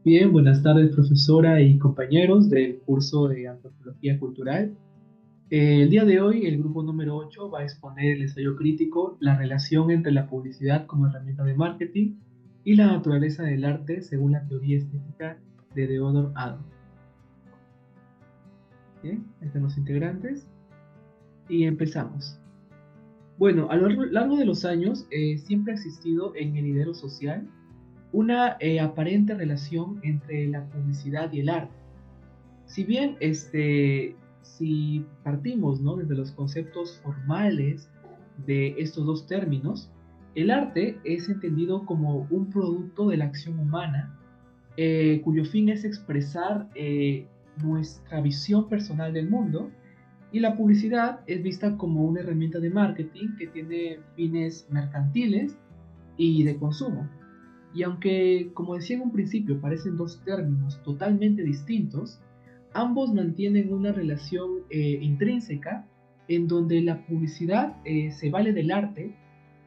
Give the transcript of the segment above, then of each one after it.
Bien, buenas tardes, profesora y compañeros del curso de Antropología Cultural. El día de hoy, el grupo número 8 va a exponer el ensayo crítico, la relación entre la publicidad como herramienta de marketing y la naturaleza del arte según la teoría estética de Theodor Adorno. Bien, ahí están los integrantes y empezamos. Bueno, a lo largo de los años siempre ha existido en el idero social una aparente relación entre la publicidad y el arte. Si bien si partimos, ¿no?, desde los conceptos formales de estos dos términos, el arte es entendido como un producto de la acción humana, cuyo fin es expresar nuestra visión personal del mundo, y la publicidad es vista como una herramienta de marketing que tiene fines mercantiles y de consumo. Y aunque, como decía en un principio, parecen dos términos totalmente distintos, ambos mantienen una relación intrínseca en donde la publicidad se vale del arte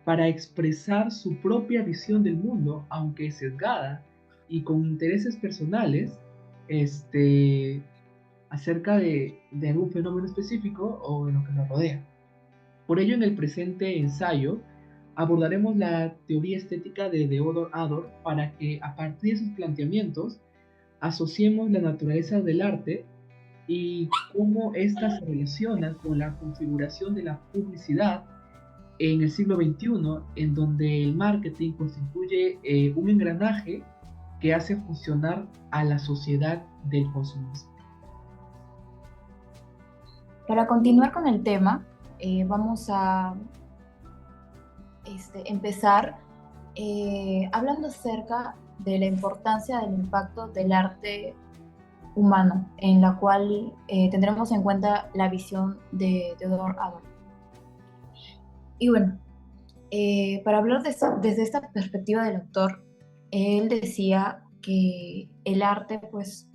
para expresar su propia visión del mundo, aunque sesgada y con intereses personales, este, acerca de algún fenómeno específico o de lo que nos rodea. Por ello, en el presente ensayo abordaremos la teoría estética de Theodor Adorno para que, a partir de sus planteamientos, asociemos la naturaleza del arte y cómo ésta se relaciona con la configuración de la publicidad en el siglo XXI, en donde el marketing constituye un engranaje que hace funcionar a la sociedad del consumismo. Para continuar con el tema, vamos a empezar hablando acerca de la importancia del impacto del arte humano, en la cual tendremos en cuenta la visión de Theodor Adorno. Y bueno, para hablar desde esta perspectiva del autor, él decía que el arte pues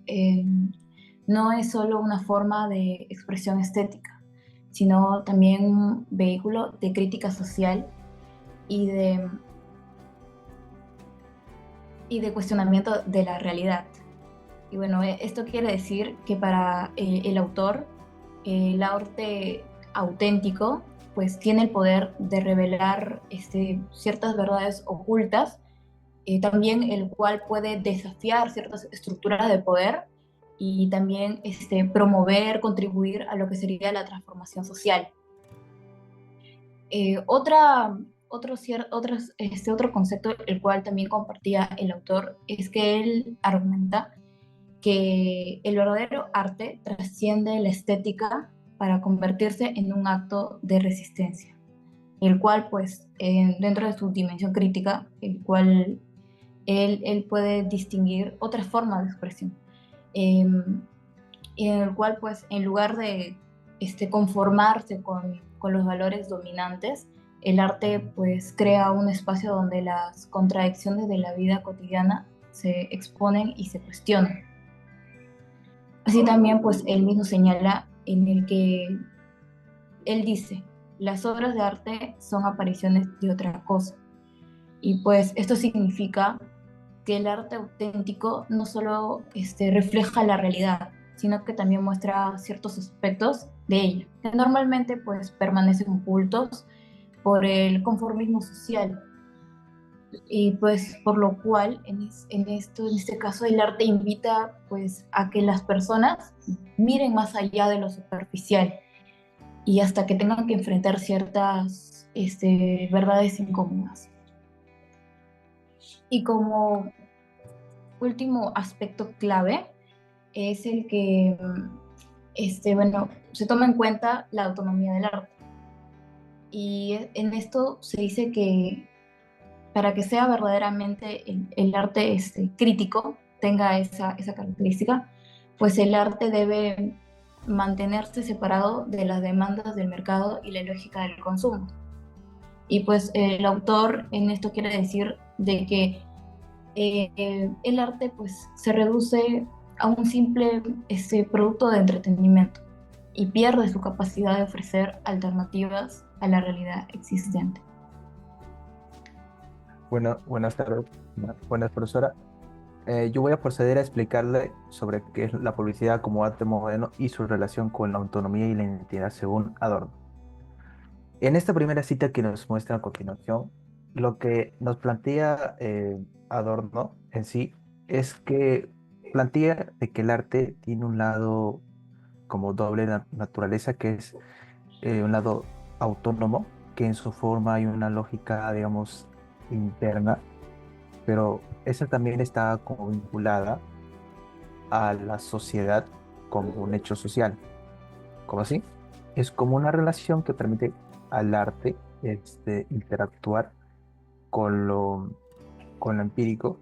no es solo una forma de expresión estética, sino también un vehículo de crítica social y de cuestionamiento de la realidad. Y bueno, esto quiere decir que para el autor, el arte auténtico pues tiene el poder de revelar ciertas verdades ocultas, también el cual puede desafiar ciertas estructuras de poder y también promover, contribuir a lo que sería la transformación social. Otro concepto el cual también compartía el autor es que él argumenta que el verdadero arte trasciende la estética para convertirse en un acto de resistencia, el cual pues dentro de su dimensión crítica, el cual él puede distinguir otras formas de expresión, eh, y en el cual pues en lugar de conformarse con los valores dominantes, el arte pues crea un espacio donde las contradicciones de la vida cotidiana se exponen y se cuestionan. Así también pues él mismo señala en el que él dice, las obras de arte son apariciones de otra cosa. Y pues esto significa que el arte auténtico no solo refleja la realidad, sino que también muestra ciertos aspectos de ella, que normalmente pues permanecen ocultos por el conformismo social. Y pues por lo cual en este caso el arte invita pues a que las personas miren más allá de lo superficial y hasta que tengan que enfrentar ciertas verdades incómodas. Y como último aspecto clave es el que bueno, se toma en cuenta la autonomía del arte. Y en esto se dice que para que sea verdaderamente el arte crítico, tenga esa característica, pues el arte debe mantenerse separado de las demandas del mercado y la lógica del consumo. Y pues el autor en esto quiere decir de que el arte pues se reduce a un simple producto de entretenimiento y pierde su capacidad de ofrecer alternativas a la realidad existente. Bueno, buenas tardes, buenas profesora. Yo voy a proceder a explicarle sobre qué es la publicidad como arte moderno y su relación con la autonomía y la identidad según Adorno. En esta primera cita que nos muestra a continuación, lo que nos plantea Adorno en sí es que plantea de que el arte tiene un lado como doble naturaleza, que es un lado autónomo, que en su forma hay una lógica, digamos, interna, pero esa también está como vinculada a la sociedad como un hecho social. ¿Cómo así? Es como una relación que permite al arte interactuar con con lo empírico,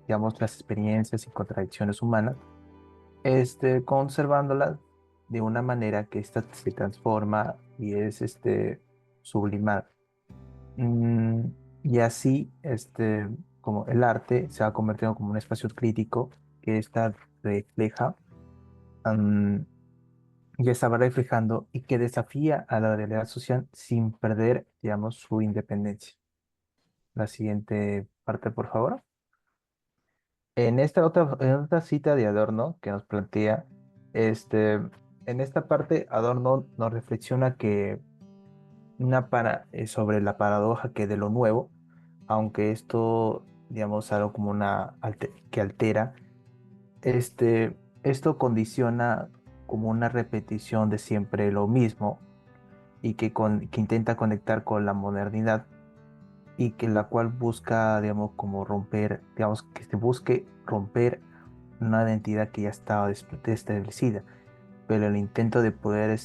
digamos, las experiencias y contradicciones humanas, conservándolas de una manera que ésta se transforma y es sublimada. Mm, y así, como el arte se ha convertido como un espacio crítico que ésta refleja, mm, y estaba reflejando y que desafía a la realidad social sin perder, digamos, su independencia. La siguiente parte, por favor. En otra cita de Adorno que nos plantea, este, en esta parte Adorno nos reflexiona que sobre la paradoja que de lo nuevo, aunque esto, digamos, algo como que altera, esto condiciona como una repetición de siempre lo mismo y que intenta conectar con la modernidad y que la cual busca, digamos, como romper, digamos, que se busque romper una identidad que ya estaba establecida, pero el intento de poder,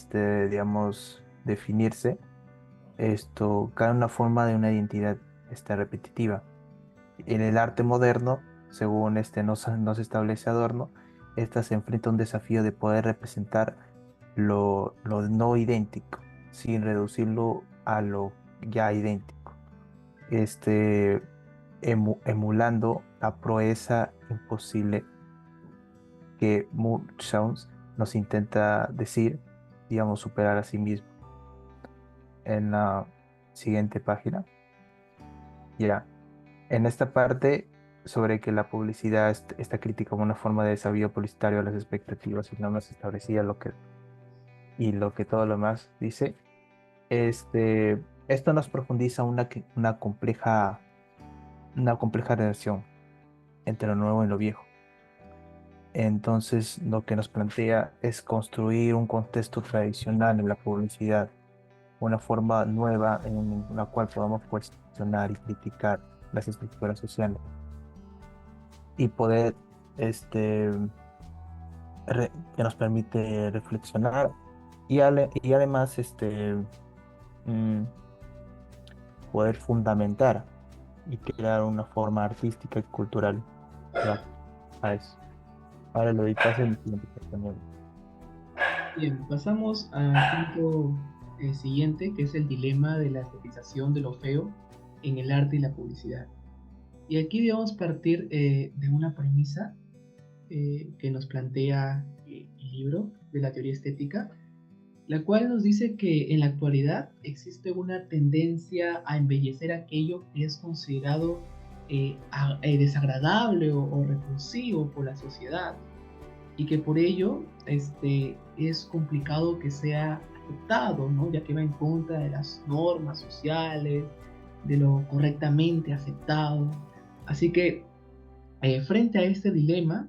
digamos, definirse, esto cae en una forma de una identidad repetitiva. En el arte moderno, según nos establece Adorno, esta se enfrenta a un desafío de poder representar lo no idéntico, sin reducirlo a lo ya idéntico, este, emulando la proeza imposible que Jones nos intenta decir, digamos, superar a sí mismo. En la siguiente página, ya, en esta parte sobre que la publicidad está crítica como una forma de desafío publicitario a las expectativas y normas establecidas, y lo que todo lo demás dice, esto nos profundiza una compleja relación entre lo nuevo y lo viejo. Entonces, lo que nos plantea es construir un contexto tradicional en la publicidad, una forma nueva en la cual podamos cuestionar y criticar las estructuras sociales y poder, este, que nos permite reflexionar y además, mm, poder fundamentar y crear una forma artística y cultural a eso. Ahora lo paso en el siguiente compañero. Bien, pasamos al punto siguiente, que es el dilema de la estetización de lo feo en el arte y la publicidad. Y aquí debemos partir de una premisa que nos plantea el libro de la teoría estética, la cual nos dice que en la actualidad existe una tendencia a embellecer aquello que es considerado desagradable o repulsivo por la sociedad y que por ello es complicado que sea aceptado, ¿no? Ya que va en contra de las normas sociales, de lo correctamente aceptado. Así que frente a este dilema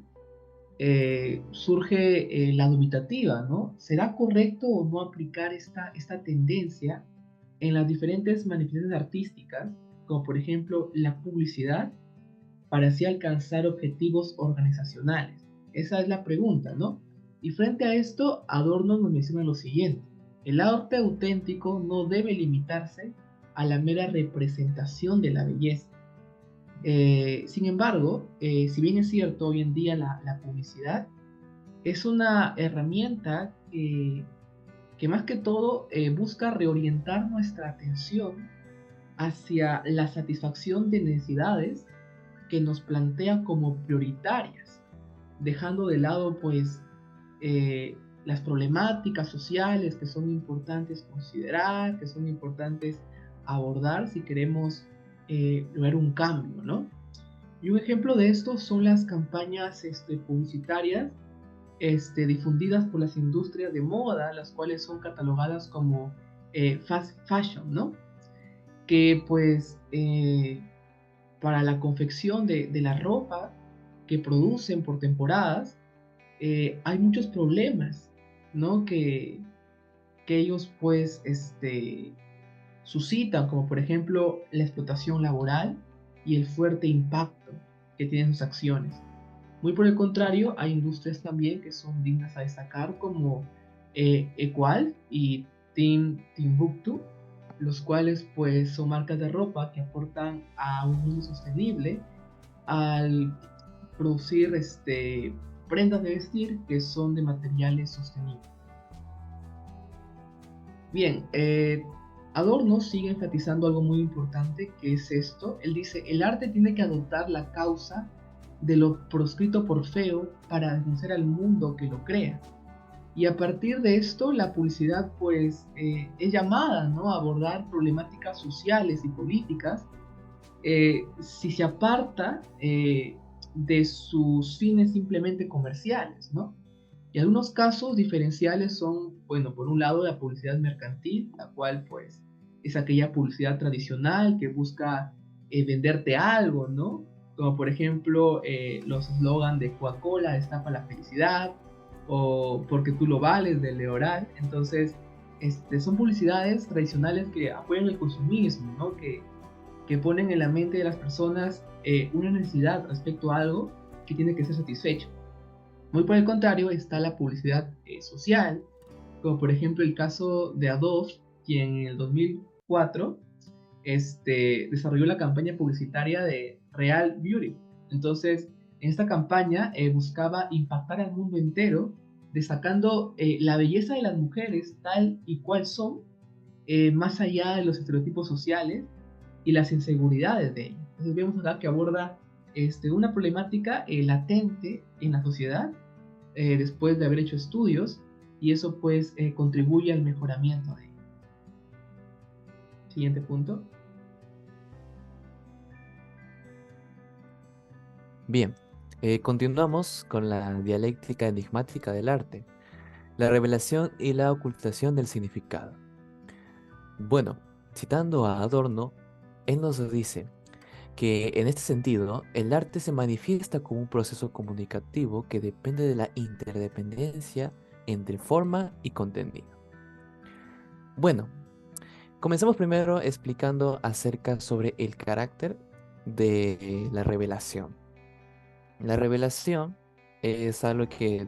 surge la dubitativa, ¿no? ¿Será correcto o no aplicar esta tendencia en las diferentes manifestaciones artísticas, como por ejemplo la publicidad, para así alcanzar objetivos organizacionales? Esa es la pregunta, ¿no? Y frente a esto, Adorno nos menciona lo siguiente: el arte auténtico no debe limitarse a la mera representación de la belleza. Sin embargo, si bien es cierto, hoy en día la publicidad es una herramienta que más que todo busca reorientar nuestra atención hacia la satisfacción de necesidades que nos plantea como prioritarias, dejando de lado pues las problemáticas sociales que son importantes considerar, que son importantes abordar si queremos lograr un cambio, ¿no? Y un ejemplo de esto son las campañas publicitarias difundidas por las industrias de moda, las cuales son catalogadas como fast fashion, ¿no? Que pues para la confección de la ropa que producen por temporadas, hay muchos problemas, ¿no? Que ellos pues suscitan, como por ejemplo la explotación laboral y el fuerte impacto que tienen sus acciones. Muy por el contrario, hay industrias también que son dignas a destacar como Equal y Timbuktu, los cuales pues son marcas de ropa que aportan a un mundo sostenible al producir prendas de vestir que son de materiales sostenibles. Bien, Adorno sigue enfatizando algo muy importante, que es esto. Él dice, el arte tiene que adoptar la causa de lo proscrito por Feo para denunciar al mundo que lo crea. Y a partir de esto, la publicidad pues es llamada, ¿no?, a abordar problemáticas sociales y políticas si se aparta de sus fines simplemente comerciales, ¿no? Y algunos casos diferenciales son, bueno, por un lado la publicidad mercantil, la cual pues es aquella publicidad tradicional que busca venderte algo, ¿no? Como por ejemplo los eslogan de Coca-Cola, destapa la felicidad, o porque tú lo vales, de Leoral. Entonces, son publicidades tradicionales que apoyan el consumismo, ¿no? Que ponen en la mente de las personas una necesidad respecto a algo que tiene que ser satisfecho. Muy por el contrario está la publicidad social, como por ejemplo el caso de Adobe, quien en el 2004 desarrolló la campaña publicitaria de Real Beauty. Entonces, en esta campaña buscaba impactar al mundo entero, destacando la belleza de las mujeres tal y cual son, más allá de los estereotipos sociales y las inseguridades de ellos. Entonces vemos acá que aborda una problemática latente en la sociedad después de haber hecho estudios, y eso pues contribuye al mejoramiento de ello. Siguiente punto. Bien, continuamos con la dialéctica enigmática del arte, la revelación y la ocultación del significado. Bueno, citando a Adorno, él nos dice que en este sentido, el arte se manifiesta como un proceso comunicativo que depende de la interdependencia entre forma y contenido. Bueno, comencemos primero explicando acerca sobre el carácter de la revelación. La revelación es algo que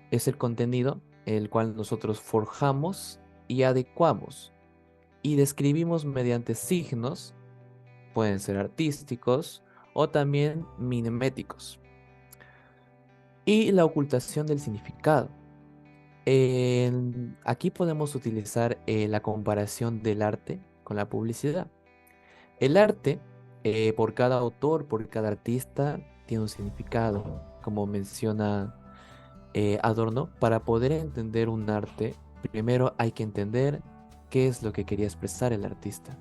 es el contenido el cual nosotros forjamos y adecuamos y describimos mediante signos, pueden ser artísticos o también miméticos. Y la ocultación del significado. Aquí podemos utilizar la comparación del arte con la publicidad. El arte, por cada autor, por cada artista, tiene un significado, como menciona Adorno. Para poder entender un arte, primero hay que entender qué es lo que quería expresar el artista,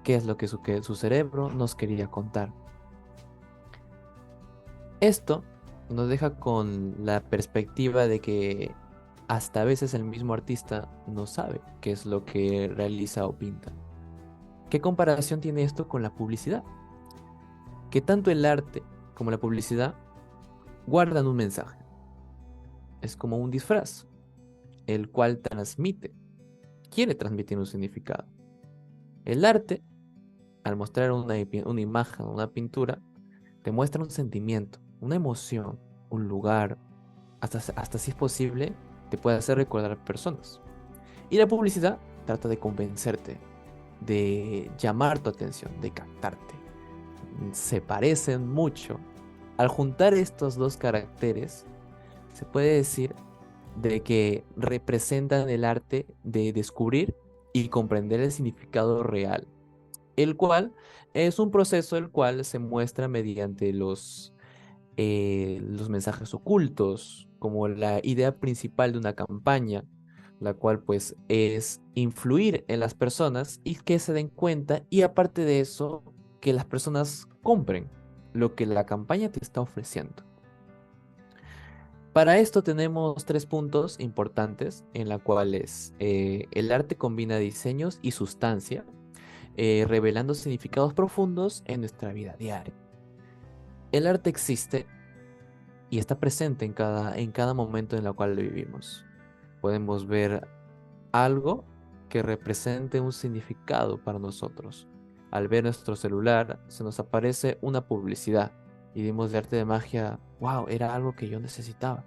qué es lo que su cerebro nos quería contar. Esto nos deja con la perspectiva de que hasta a veces el mismo artista no sabe qué es lo que realiza o pinta. ¿Qué comparación tiene esto con la publicidad? Que tanto el arte como la publicidad guardan un mensaje. Es como un disfraz, el cual quiere transmitir un significado. El arte, al mostrar una imagen, una pintura, te muestra un sentimiento, una emoción, un lugar, hasta si es posible, te puede hacer recordar personas. Y la publicidad trata de convencerte, de llamar tu atención, de captarte. Se parecen mucho. Al juntar estos dos caracteres, se puede decir de que representan el arte de descubrir y comprender el significado real, el cual es un proceso el cual se muestra mediante los mensajes ocultos, como la idea principal de una campaña, la cual pues es influir en las personas y que se den cuenta, y aparte de eso, que las personas compren. lo que la campaña te está ofreciendo. Para esto tenemos 3 puntos importantes en la cuales el arte combina diseños y sustancia, revelando significados profundos en nuestra vida diaria. El arte existe y está presente en cada momento en el cual vivimos. Podemos ver algo que represente un significado para nosotros. Al ver nuestro celular, se nos aparece una publicidad y dimos de arte de magia, wow, era algo que yo necesitaba.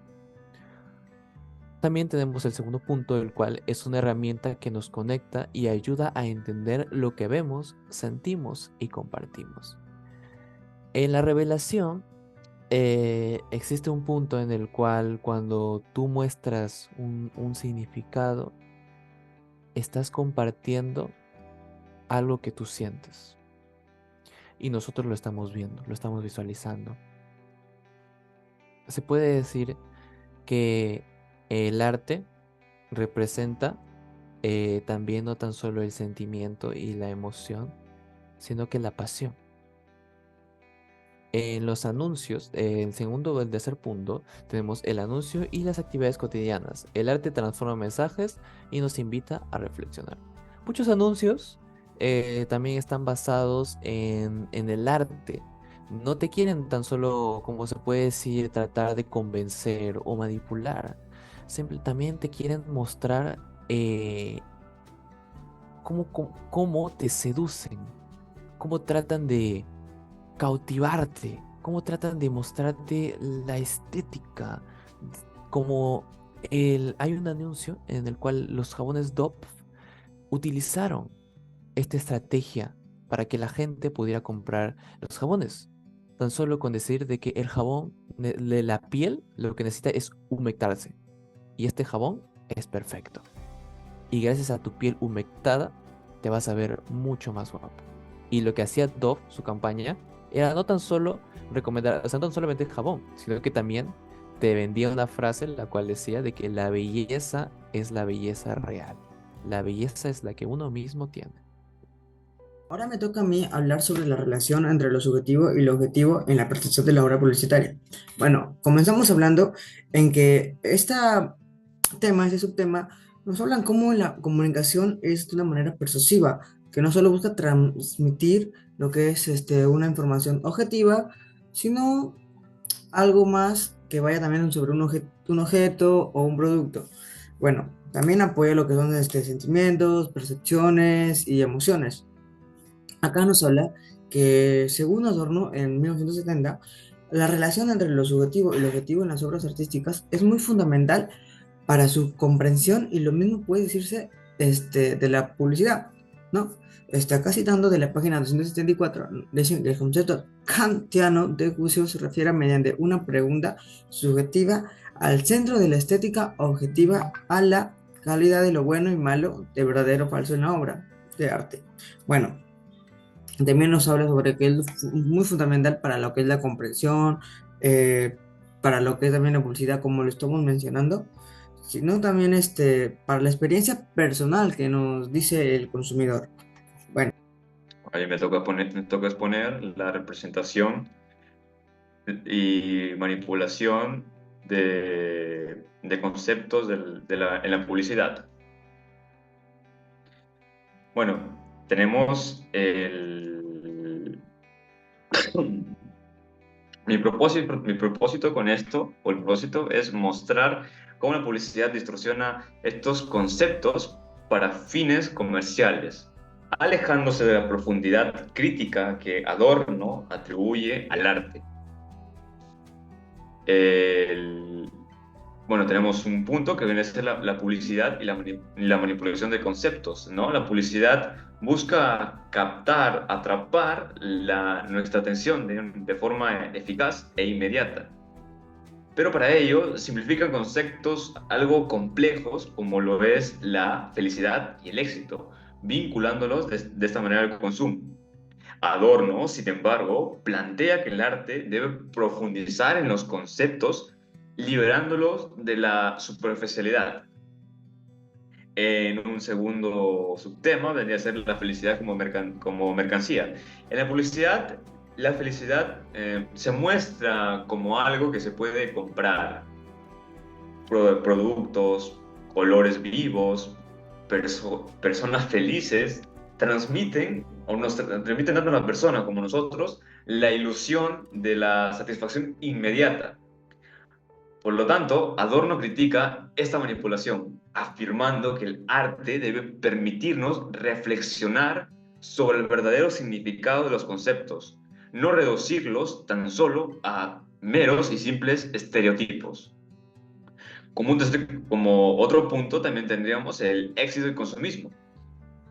También tenemos el segundo punto, el cual es una herramienta que nos conecta y ayuda a entender lo que vemos, sentimos y compartimos. En la revelación, existe un punto en el cual cuando tú muestras un significado, estás compartiendo algo que tú sientes. Y nosotros lo estamos viendo, lo estamos visualizando. Se puede decir que el arte representa también no tan solo el sentimiento y la emoción, sino que la pasión. En los anuncios, el segundo o el tercer punto, tenemos el anuncio y las actividades cotidianas. El arte transforma mensajes y nos invita a reflexionar. Muchos anuncios también están basados en el arte. No te quieren tan solo, como se puede decir, tratar de convencer o manipular. También te quieren mostrar cómo te seducen, cómo tratan de cautivarte, cómo tratan de mostrarte la estética, como hay un anuncio en el cual los jabones Dove utilizaron esta estrategia para que la gente pudiera comprar los jabones. Tan solo con decir de que el jabón de la piel lo que necesita es humectarse. Y este jabón es perfecto. Y gracias a tu piel humectada te vas a ver mucho más guapo. Y lo que hacía Dove, su campaña, era no tan solo recomendar, o sea, no tan solamente el jabón, sino que también te vendía una frase la cual decía de que la belleza es la belleza real. La belleza es la que uno mismo tiene. Ahora me toca a mí hablar sobre la relación entre lo subjetivo y lo objetivo en la percepción de la obra publicitaria. Bueno, comenzamos hablando en que este subtema, nos hablan cómo la comunicación es de una manera persuasiva, que no solo busca transmitir lo que es una información objetiva, sino algo más que vaya también sobre un objeto o un producto. Bueno, también apoya lo que son sentimientos, percepciones y emociones. Acá nos habla que, según Adorno, en 1970, la relación entre lo subjetivo y lo objetivo en las obras artísticas es muy fundamental para su comprensión, y lo mismo puede decirse de la publicidad, ¿no? Acá citando de la página 274, dicen que el concepto kantiano de juicio se refiere mediante una pregunta subjetiva al centro de la estética, objetiva a la calidad de lo bueno y malo, de verdadero o falso en la obra de arte. Bueno, también nos habla sobre que es muy fundamental para lo que es la comprensión, para lo que es también la publicidad, como lo estamos mencionando, sino también para la experiencia personal que nos dice el consumidor. Bueno, Ahí me toca exponer la representación y manipulación de conceptos en la publicidad. Bueno, tenemos mi propósito con esto, o el propósito, es mostrar cómo la publicidad distorsiona estos conceptos para fines comerciales, alejándose de la profundidad crítica que Adorno atribuye al arte. Bueno, tenemos un punto que viene a ser la publicidad y la manipulación de conceptos, ¿no? La publicidad busca captar, atrapar nuestra atención de forma eficaz e inmediata. Pero para ello simplifican conceptos algo complejos, como lo es la felicidad y el éxito, vinculándolos de esta manera al consumo. Adorno, sin embargo, plantea que el arte debe profundizar en los conceptos, liberándolos de la superficialidad. En un segundo subtema vendría a ser la felicidad como mercancía. En la publicidad, la felicidad se muestra como algo que se puede comprar. Productos, colores vivos, personas felices, transmiten, o nos transmiten tanto a una persona como nosotros, la ilusión de la satisfacción inmediata. Por lo tanto, Adorno critica esta manipulación, afirmando que el arte debe permitirnos reflexionar sobre el verdadero significado de los conceptos, no reducirlos tan solo a meros y simples estereotipos. Como otro punto también tendríamos el éxito y consumismo.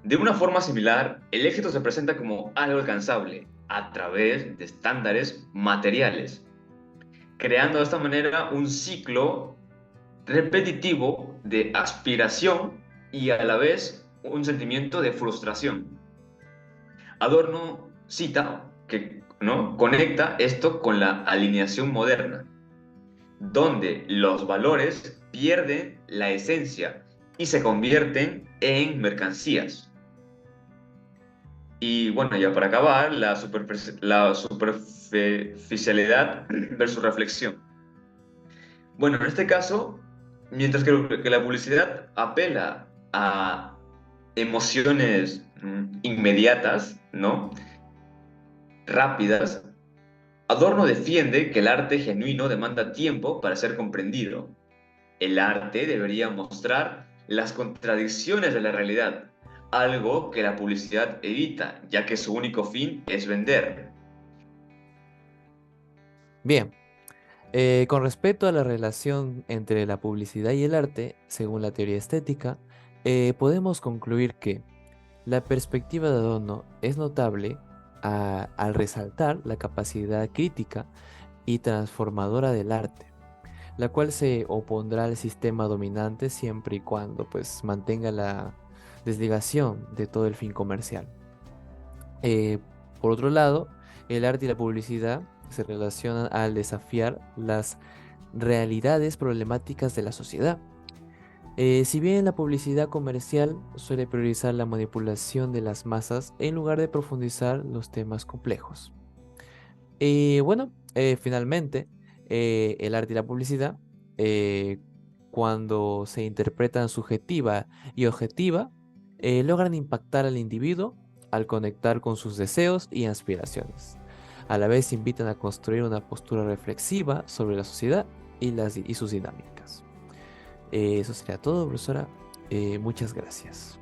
De una forma similar, el éxito se presenta como algo alcanzable a través de estándares materiales, creando de esta manera un ciclo repetitivo de aspiración y a la vez un sentimiento de frustración. Adorno cita que, ¿no?, conecta esto con la alineación moderna, donde los valores pierden la esencia y se convierten en mercancías. Y bueno, ya para acabar, la superficialidad versus reflexión. Bueno, en este caso, mientras que la publicidad apela a emociones inmediatas, ¿no?, rápidas, Adorno defiende que el arte genuino demanda tiempo para ser comprendido. El arte debería mostrar las contradicciones de la realidad, algo que la publicidad evita, ya que su único fin es vender. Bien, con respecto a la relación entre la publicidad y el arte, según la teoría estética, podemos concluir que la perspectiva de Adorno es notable al resaltar la capacidad crítica y transformadora del arte, la cual se opondrá al sistema dominante siempre y cuando pues mantenga la desligación de todo el fin comercial. Eh, por otro lado, el arte y la publicidad se relacionan al desafiar las realidades problemáticas de la sociedad. Si bien la publicidad comercial suele priorizar la manipulación de las masas en lugar de profundizar los temas complejos. Bueno, finalmente, el arte y la publicidad, eh, cuando se interpretan subjetiva y objetiva, logran impactar al individuo al conectar con sus deseos y aspiraciones. A la vez invitan a construir una postura reflexiva sobre la sociedad y sus dinámicas. Eso sería todo, profesora. Muchas gracias.